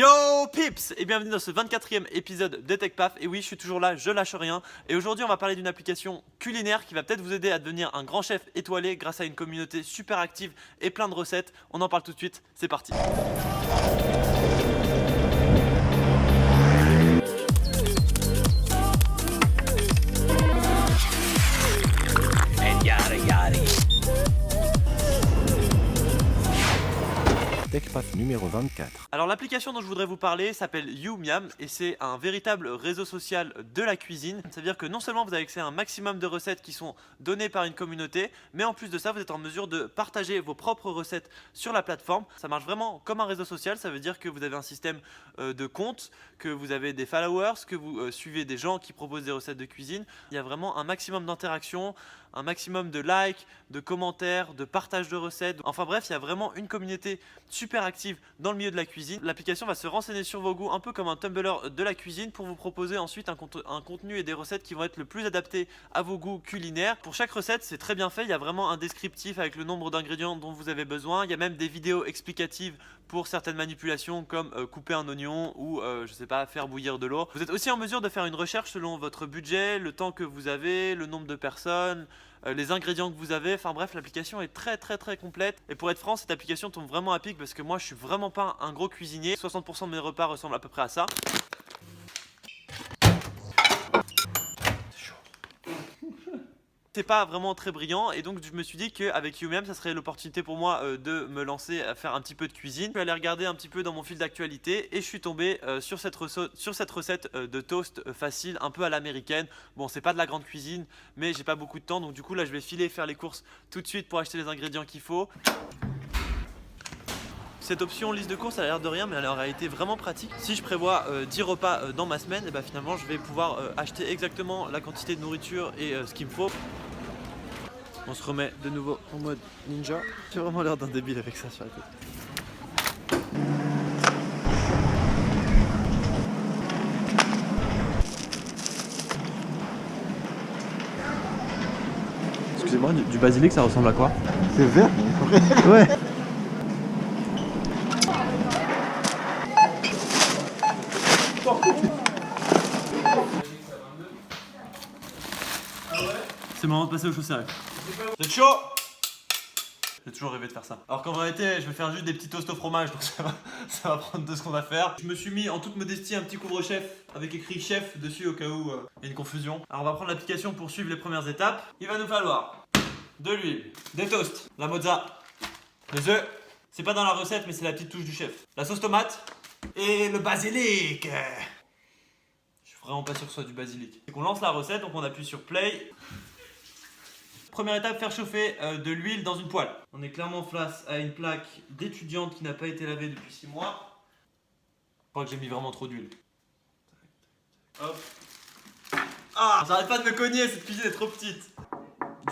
Yo Pips et bienvenue dans ce 24e épisode de TechPaf. Et oui, je suis toujours là, je lâche rien. Et aujourd'hui, on va parler d'une application culinaire qui va peut-être vous aider à devenir un grand chef étoilé grâce à une communauté super active et plein de recettes. On en parle tout de suite, c'est parti. TechPaf numéro 24. Alors l'application dont je voudrais vous parler s'appelle YouMiam et c'est un véritable réseau social de la cuisine. Ça veut dire que non seulement vous avez accès à un maximum de recettes qui sont données par une communauté, mais en plus de ça vous êtes en mesure de partager vos propres recettes sur la plateforme. Ça marche vraiment comme un réseau social, ça veut dire que vous avez un système de comptes, que vous avez des followers, que vous suivez des gens qui proposent des recettes de cuisine. Il y a vraiment un maximum d'interactions, un maximum de likes, de commentaires, de partage de recettes. Enfin bref, il y a vraiment une communauté super active dans le milieu de la cuisine. L'application va se renseigner sur vos goûts un peu comme un Tumblr de la cuisine pour vous proposer ensuite un contenu et des recettes qui vont être le plus adaptés à vos goûts culinaires. Pour chaque recette, c'est très bien fait. Il y a vraiment un descriptif avec le nombre d'ingrédients dont vous avez besoin. Il y a même des vidéos explicatives pour certaines manipulations comme couper un oignon ou je sais pas, faire bouillir de l'eau. Vous êtes aussi en mesure de faire une recherche selon votre budget, le temps que vous avez, le nombre de personnes, les ingrédients que vous avez. Enfin bref, l'application est très complète. Et pour être franc, cette application tombe vraiment à pic parce que moi je suis vraiment pas un gros cuisinier. 60% de mes repas ressemblent à peu près à ça. C'est pas vraiment très brillant et donc je me suis dit qu'avec YouMiam ça serait l'opportunité pour moi de me lancer à faire un petit peu de cuisine. Je suis allé regarder un petit peu dans mon fil d'actualité et je suis tombé sur cette recette de toast facile un peu à l'américaine. Bon, c'est pas de la grande cuisine mais j'ai pas beaucoup de temps, donc du coup là je vais filer faire les courses tout de suite pour acheter les ingrédients qu'il faut. Cette option liste de courses a l'air de rien mais elle aurait été vraiment pratique. Si je prévois 10 repas dans ma semaine, et finalement je vais pouvoir acheter exactement la quantité de nourriture et ce qu'il me faut. On se remet de nouveau en mode ninja. J'ai vraiment l'air d'un débile avec ça sur la tête. Excusez-moi, du basilic ça ressemble à quoi? C'est vert, Ouais. C'est le moment de passer aux choses sérieuses. Vous êtes chaud? J'ai toujours rêvé de faire ça. Alors qu'en vérité, je vais faire juste des petits toasts au fromage, donc ça va prendre 2 secondes à faire. Je me suis mis en toute modestie un petit couvre-chef avec écrit chef dessus au cas où il y a une confusion. Alors on va prendre l'application pour suivre les premières étapes. Il va nous falloir de l'huile, des toasts, la mozza, des œufs. C'est pas dans la recette, mais c'est la petite touche du chef. La sauce tomate et le basilic. Je suis vraiment pas sûr que ce soit du basilic. C'est qu'on lance la recette, donc on appuie sur play. Première étape, faire chauffer de l'huile dans une poêle. On est clairement face à une plaque d'étudiante qui n'a pas été lavée depuis 6 mois. Je crois que j'ai mis vraiment trop d'huile. Hop. Ah, j'arrête pas de me cogner, cette cuisine est trop petite.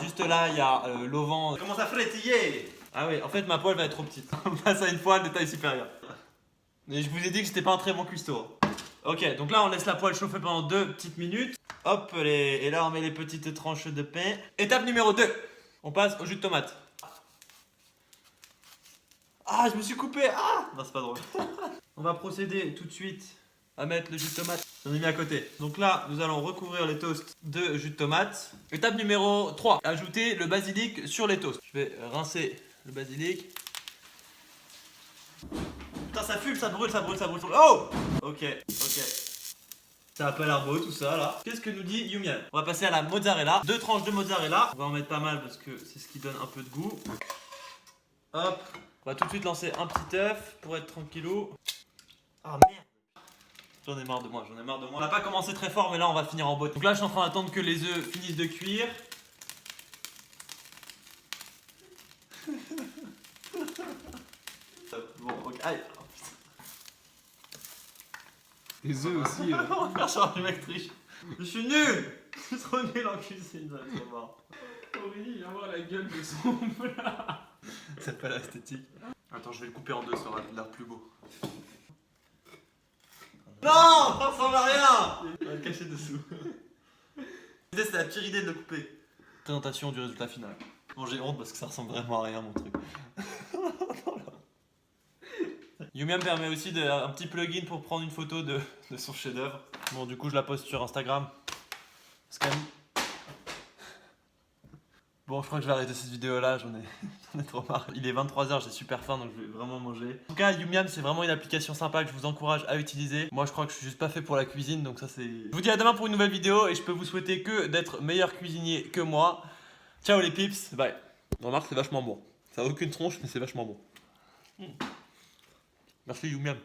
Juste là, il y a l'auvent. Ça commence à frétiller. Ah oui, en fait ma poêle va être trop petite. On passe à une poêle de taille supérieure. Et je vous ai dit que j'étais pas un très bon cuistot. Ok, donc là on laisse la poêle chauffer pendant 2 petites minutes. Hop, et là on met les petites tranches de pain. Étape numéro 2. On passe au jus de tomate. Ah, je me suis coupé. Ah, non, c'est pas drôle. On va procéder tout de suite à mettre le jus de tomate. J'en ai mis à côté. Donc là, nous allons recouvrir les toasts de jus de tomate. Étape numéro 3. Ajouter le basilic sur les toasts. Je vais rincer le basilic. Putain, ça fume, ça brûle. Oh! Ok. Ça a pas l'air beau tout ça là. Qu'est-ce que nous dit YouMiam? On va passer à la mozzarella. 2 tranches de mozzarella. On va en mettre pas mal parce que c'est ce qui donne un peu de goût. Hop. On va tout de suite lancer un petit œuf pour être tranquillou. Ah merde. J'en ai marre de moi. On n'a pas commencé très fort mais là on va finir en botte. Donc là je suis en train d'attendre que les œufs finissent de cuire. Bon, ok. Allez. Les œufs aussi. On va faire genre du mec triche. Je suis nul. Je suis trop nul en cuisine, j'en ai trop marre. Aurélie, viens voir la gueule de son plat. C'est pas l'esthétique. Attends, je vais le couper en 2, ça aura l'air plus beau. Non, ça ressemble à rien. On va le cacher dessous. L'idée, c'est la pire idée de le couper. Présentation du résultat final. Bon, j'ai honte parce que ça ressemble vraiment à rien, mon truc. Yumiam permet aussi un petit plugin pour prendre une photo de son chef-d'œuvre. Bon, du coup, je la poste sur Instagram. C'est quand même... Bon, je crois que je vais arrêter cette vidéo là, j'en ai trop marre. Il est 23h, j'ai super faim donc je vais vraiment manger. En tout cas, Yumiam, c'est vraiment une application sympa que je vous encourage à utiliser. Moi, je crois que je suis juste pas fait pour la cuisine, donc ça c'est... Je vous dis à demain pour une nouvelle vidéo et je peux vous souhaiter que d'être meilleur cuisinier que moi. Ciao les pips, bye. Remarque, c'est vachement bon. Ça a aucune tronche, mais c'est vachement bon. Merci Yumiam.